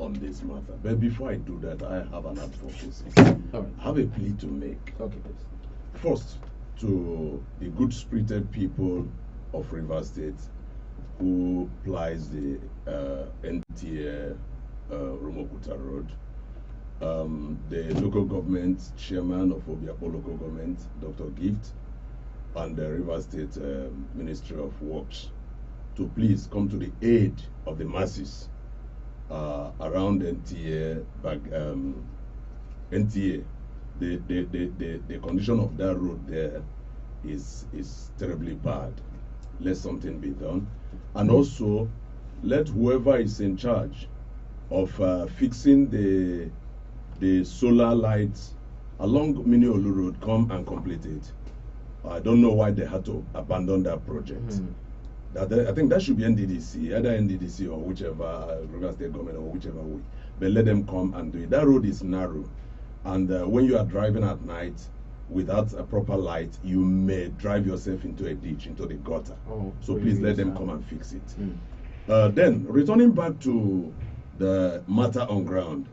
on this matter. But before I do that, I have an advocacy. All right. I have a plea to make. Okay, please. First, to the good-spirited people of Rivers State who plies the NTA Romokuta Road, the local government chairman of Obiapo local government, Dr. Gift, and the Rivers State Ministry of Works, to please come to the aid of the masses around NTA. NTA, the condition of that road there is terribly bad. Let something be done, and also let whoever is in charge of fixing the solar lights along Miniolu Road come and complete it. I don't know why they had to abandon that project. I think that should be NDDC, either NDDC or whichever River State government or whichever way. But let them come and do it. That road is narrow, and when you are driving at night without a proper light, you may drive yourself into a ditch, into the gutter. So please let them come and fix it. Then returning back to the matter on ground,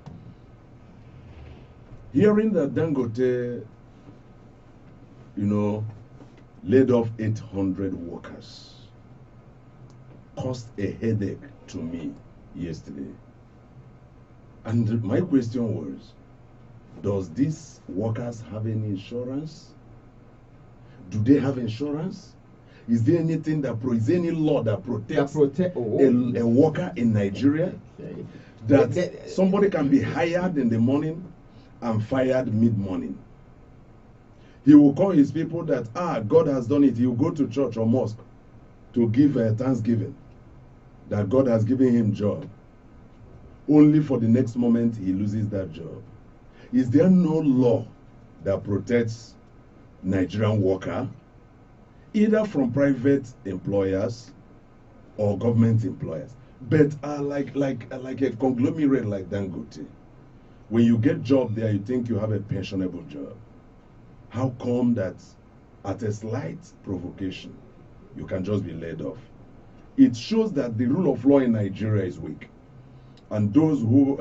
hearing that Dangote, laid off 800 workers caused a headache to me yesterday. And my question was, does these workers have any insurance? Do they have insurance? Is there anything is there any law that protects a worker in Nigeria? That somebody can be hired in the morning and fired mid-morning. He will call his people that, God has done it. He will go to church or mosque to give thanksgiving that God has given him job. Only for the next moment he loses that job. Is there no law that protects Nigerian worker, either from private employers or government employers? But like a conglomerate like Dangote, when you get job there, you think you have a pensionable job. How come that at a slight provocation, you can just be laid off? It shows that the rule of law in Nigeria is weak. And those who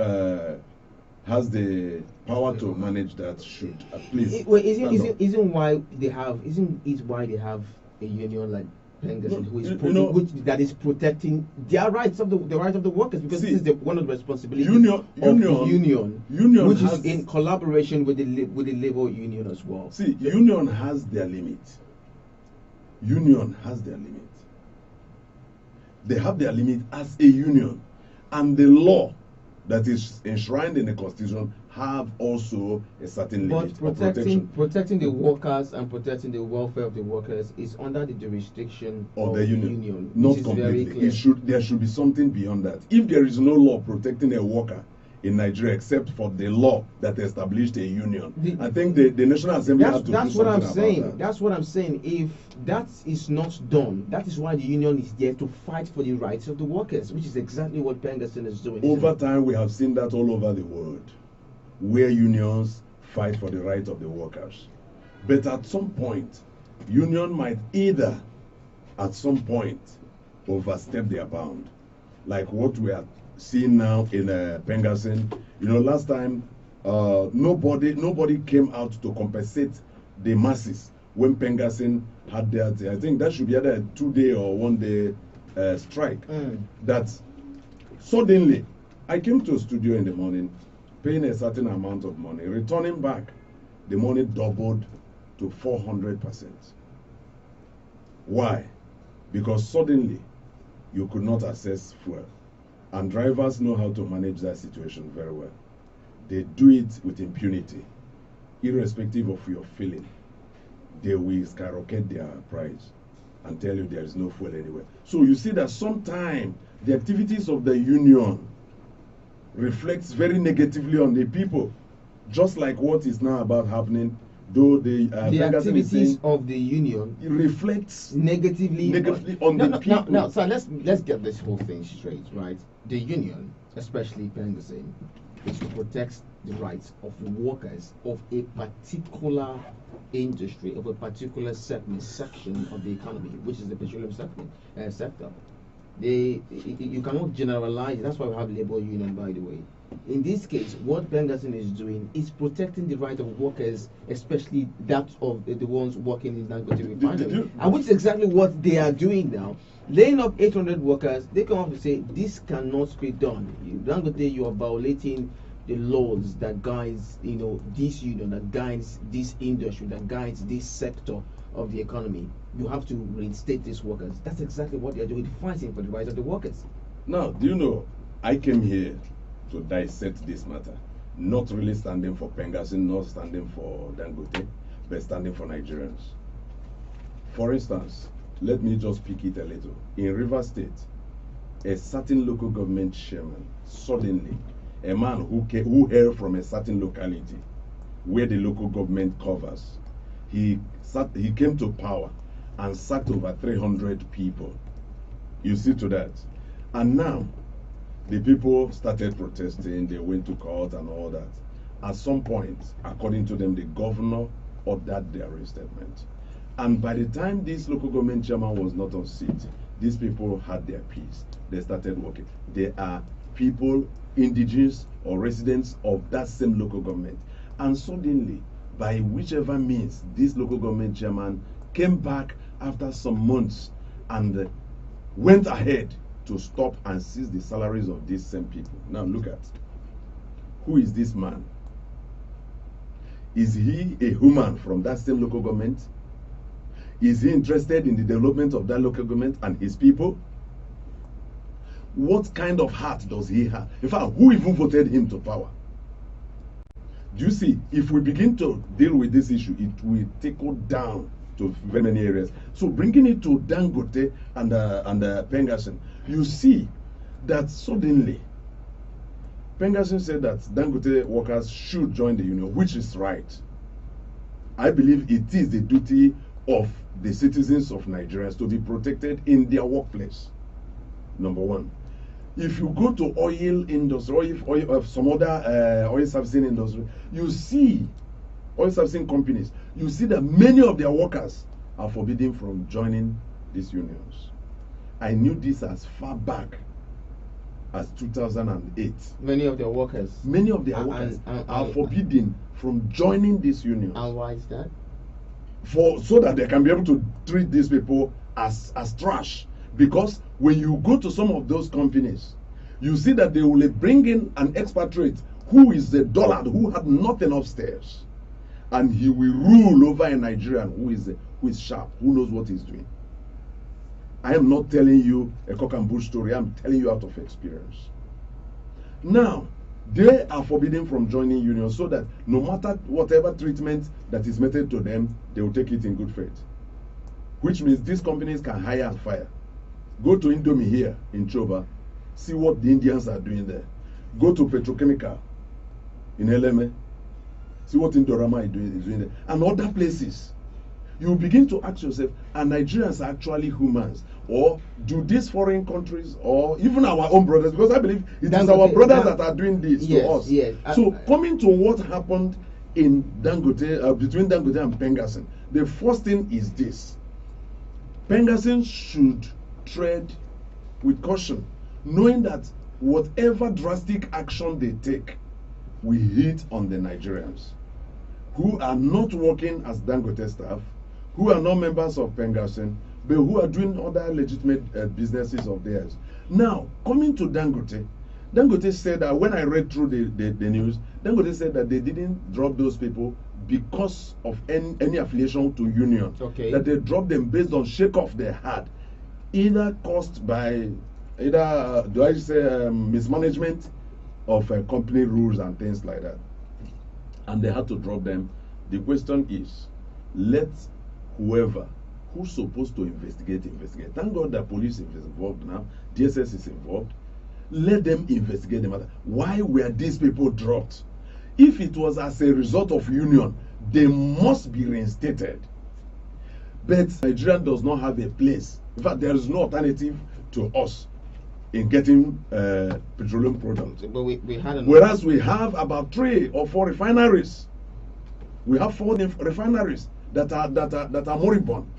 has the power to manage that should at least. Isn't why they have a union like Pengassin that is protecting their rights of the rights of the workers, because this is one of the responsibilities of the union, which is in collaboration with the labor union as well. See, union has their limit. Union has their limit. They have their limit as a union, and the law that is enshrined in the constitution have also a certain limit. But protecting the workers and protecting the welfare of the workers is under the jurisdiction of the union. Not completely. There should be something beyond that. If there is no law protecting a worker in Nigeria except for the law that established a union, I think the National Assembly has to do something about that. That's what I'm saying. If that is not done, that is why the union is there, to fight for the rights of the workers, which is exactly what Pengassin is doing. Over time, we have seen that all over the world, where unions fight for the rights of the workers. But at some point, union might either, at some point, overstep their bound, like what we are seeing now in Pengassin. Last time, nobody came out to compensate the masses when Pengassin had that. I think that should be either a 2-day or 1-day strike. That suddenly, I came to a studio in the morning, paying a certain amount of money, returning back, the money doubled to 400%. Why? Because suddenly, you could not access fuel. And drivers know how to manage that situation very well. They do it with impunity. Irrespective of your feeling, they will skyrocket their price and tell you there is no fuel anywhere. So you see that sometimes the activities of the union reflects very negatively on the people, just like what is now about happening. Though the activities of the union reflects negatively on the people. Now, so let's get this whole thing straight, right? The union, especially Pengassin, is to protect the rights of workers of a particular industry, of a particular section of the economy, which is the petroleum sector. You cannot generalize. That's why we have labor union, by the way. in this case, what Bengasin is doing is protecting the right of workers, especially that of the ones working in Dangote refinery, and which is exactly what they are doing now. Laying up 800 workers, they come up to say this cannot be done. Dangote, you are violating the laws that guides, this union, that guides this industry, that guides this sector of the economy. You have to reinstate these workers. That's exactly what they're doing, fighting for the rights of the workers. Now, do you know, I came here to dissect this matter, not really standing for Pengasin, not standing for Dangote, but standing for Nigerians. For instance, let me just pick it a little. In Rivers State, a certain local government chairman, suddenly, a man who hailed from a certain locality where the local government covers, he came to power and sacked over 300 people. You see to that. And now, the people started protesting, they went to court and all that. At some point, according to them, the governor ordered their reinstatement. And by the time this local government chairman was not on seat, these people had their peace. They started working. They are people, indigenous or residents of that same local government. And suddenly, by whichever means, this local government chairman came back after some months and went ahead to stop and seize the salaries of these same people. Now look at, who is this man? Is he a human from that same local government? Is he interested in the development of that local government and his people? What kind of heart does he have? In fact, who even voted him to power? Do you see, if we begin to deal with this issue, it will trickle down to very many areas. So bringing it to Dangote and Pengasin, you see that suddenly Pengasin said that Dangote workers should join the union, which is right. I believe it is the duty of the citizens of Nigeria to be protected in their workplace. Number one. If you go to oil industry, or some other oil servicing industry, you see oil servicing companies, you see that many of their workers are forbidden from joining these unions. I knew this as far back as 2008. Many of their workers are forbidden from joining this union. And why is that? So that they can be able to treat these people as trash. Because when you go to some of those companies, you see that they will bring in an expatriate who is a dullard, who had nothing upstairs, and he will rule over a Nigerian who is sharp, who knows what he's doing. I am not telling you a cock and bull story. I'm telling you out of experience. Now, they are forbidden from joining unions so that no matter whatever treatment that is meted to them, they will take it in good faith. Which means these companies can hire and fire. Go to Indomie here in Choba, see what the Indians are doing there. Go to Petrochemical in Eleme, see what Indorama is doing there. And other places. You begin to ask yourself, are Nigerians actually humans? Or do these foreign countries, or even our own brothers, because I believe it is our brothers that are doing this to us. Yes. So coming to what happened in Dangote, between Dangote and Pengasin, the first thing is this. Pengasin should tread with caution, knowing that whatever drastic action they take will hit on the Nigerians who are not working as Dangote staff, who are not members of Pengasin, but who are doing other legitimate businesses of theirs. Now, coming to Dangote, Dangote said that when I read through the news, Dangote said that they didn't drop those people because of any affiliation to union. Okay. That they dropped them based on shake-off they had, either caused by mismanagement of company rules and things like that, and they had to drop them. The question is, let whoever who's supposed to investigate. Thank God that police is involved now, DSS is involved. Let them investigate the matter. Why were these people dropped? If it was as a result of union, they must be reinstated. But Nigeria does not have a place. In fact, there is no alternative to us in getting petroleum products. But whereas we have about 3 or 4 refineries. We have 4 refineries that are moribund.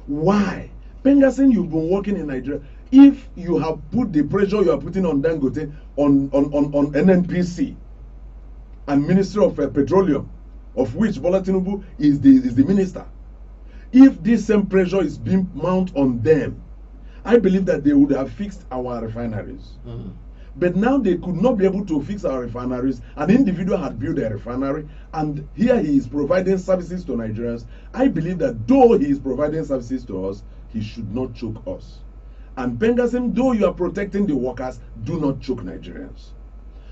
Why? Pengasin, you've been working in Nigeria. If you have put the pressure you are putting on Dangote on NNPC and Ministry of Petroleum, of which Bola Tinubu is the minister, if this same pressure is being mounted on them, I believe that they would have fixed our refineries. But now they could not be able to fix our refineries. An individual had built a refinery, and here he is providing services to Nigerians. I believe that though he is providing services to us, he should not choke us. And Pengasem, though you are protecting the workers, do not choke Nigerians.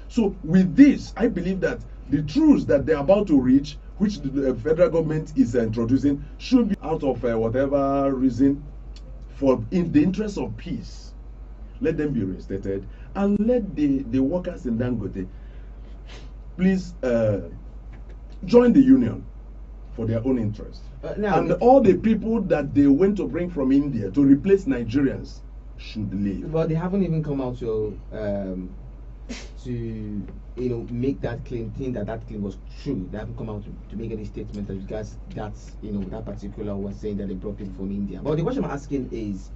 So with this, I believe that the truths that they're about to reach, which the federal government is introducing, should be out of whatever reason, in the interest of peace. Let them be reinstated, and let the workers in Dangote please join the union for their own interest. And all the people that they went to bring from India to replace Nigerians should leave. But they haven't even come out to make that claim, think that claim was true. They haven't come out to make any statement as regards that particular was saying that they brought people from India. But the question I'm asking is,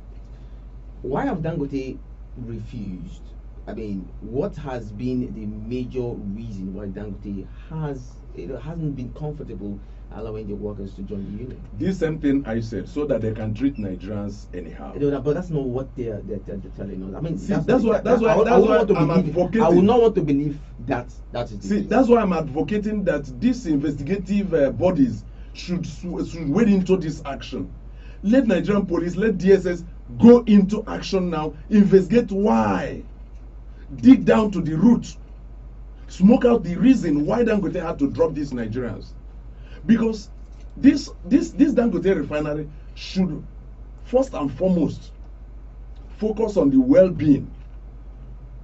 why have Dangote refused? I mean, what has been the major reason why Dangote hasn't been comfortable allowing the workers to join the union? This same thing I said, so that they can treat Nigerians anyhow. But that's not what they're telling us. I mean, that's why I'm advocating. I would not want to believe that is the case. That's why I'm advocating that these investigative bodies should wade into this action. Let Nigerian police, let DSS go into action now. Investigate why. Dig down to the root. Smoke out the reason why Dangote had to drop these Nigerians. Because this Dangote refinery should first and foremost focus on the well-being,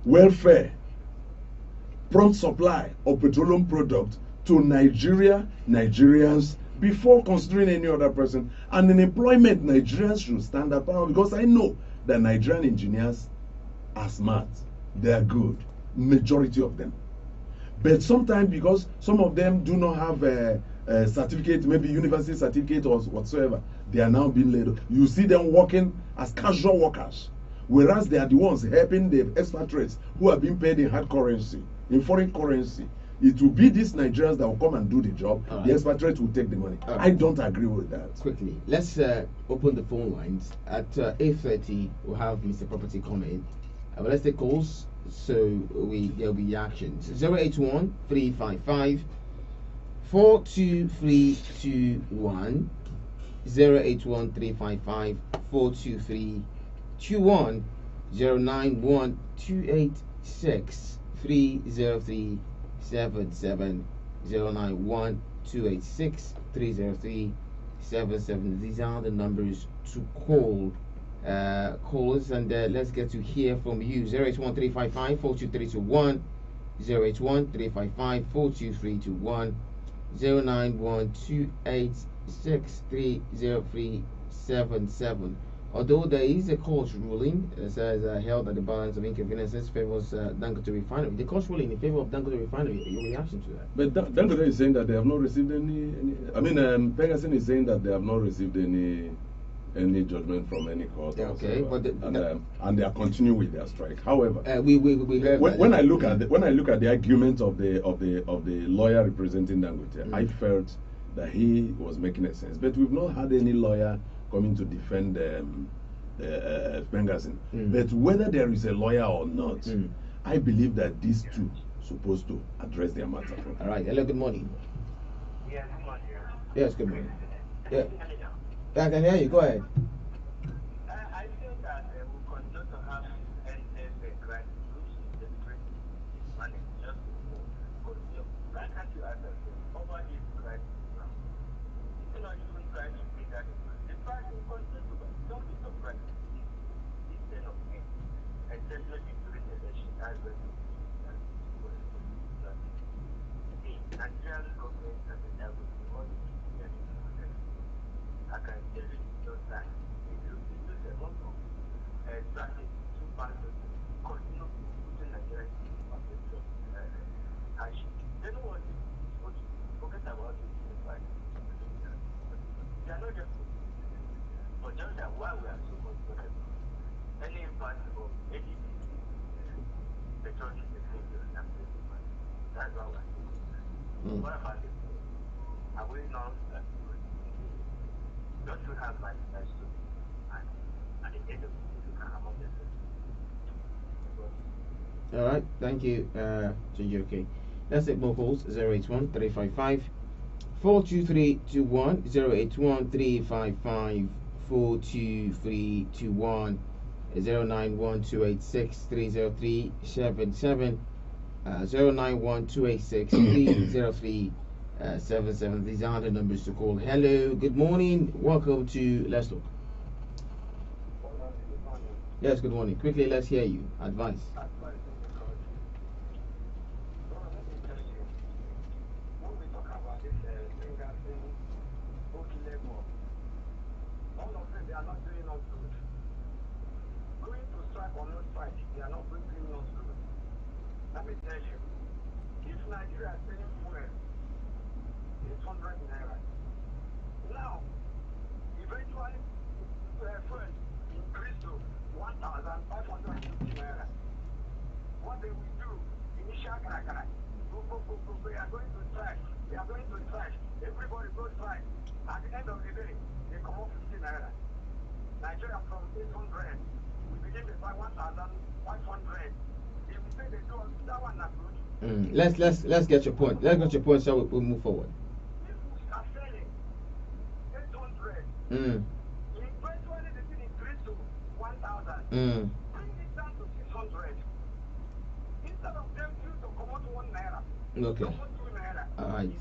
welfare, prompt supply of petroleum products to Nigerians before considering any other person. And in employment, Nigerians should stand up, because I know that Nigerian engineers are smart, they are good, majority of them. But sometimes, because some of them do not have a certificate, maybe university certificate or whatsoever, they are now being laid off. You see them working as casual workers, whereas they are the ones helping the expatriates who are being paid in hard currency, in foreign currency. It will be these Nigerians that will come and do the job. The expatriates will take the money. I don't agree with that. Quickly, let's open the phone lines. At 8:30, we'll have Mr. Property comment. But let's take calls, so there'll be reactions. 081-355-42321, 081-355-42321, 091-286-303-77, 091-286-303-77. These are the numbers to call. Callers, and let's get to hear from you. 081-355-42321, 081-355-42321, 091-286-303-77. Although there is a court ruling that says held that the balance of inconveniences favors Dangote Refinery. The court ruling in favor of Dangote Refinery, your reaction to that? But Dangote is saying that they have not received any I mean, Pegasus is saying that they have not received any judgment from any court. Okay, but and they are continuing with their strike. However, we heard when I look at the argument of the lawyer representing Dangote, I felt that he was making a sense. But we've not had any lawyer coming to defend Pengassin. But whether there is a lawyer or not, I believe that these two supposed to address their matter. All right. Hello. Good morning. Yes, good morning. Yes. Good morning. Yeah. I can hear you. Go ahead. I feel that we continue to have endless gratitude in the money just for why can't you ask us over this gratitude now? You know, you will try to make that the price will continue to don't be surprised instead of me. Especially during the election, that's when see, Nigerian government and the devil all the I can tell you just that That's what we're doing. What about the food? Are we not just to have like nice food? And at the end of the day, you can among yourself. All right, thank you, JJK. Let's take more calls. 081 355 42321, 081 355 42321, 091 286 30377, 091 286 30377. These are the numbers to call. Hello, good morning. Welcome to Let's Talk. Yes, good morning. Quickly, let's hear you. Advice. All of them, they are not doing us good. Going to strike or not strike, they are not doing us good. Let me tell you, if Nigeria is paying fuel 800 naira, now, eventually, fuel increase to 1,550 naira. What they will do, initial crack, we are going to strike, we are going to strike, everybody go strike. At the end of the day, they come up 50 naira. Nigeria from 800, we begin to buy 1,500. If we say they do that one, not good. Let's get your point. Let's get your point so we'll move forward. If we are selling 800, eventually they will increase to 1,000. Bring it down to 600. Instead of them due to come out 1 naira. Okay. Come out 2 naira. All right.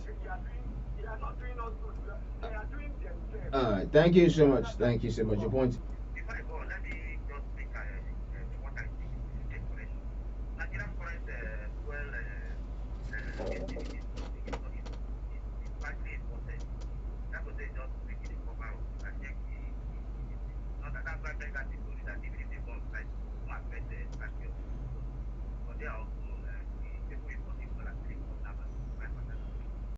They are not doing us good. They are doing themselves. All right. Thank you so much. Thank you so much. Your point.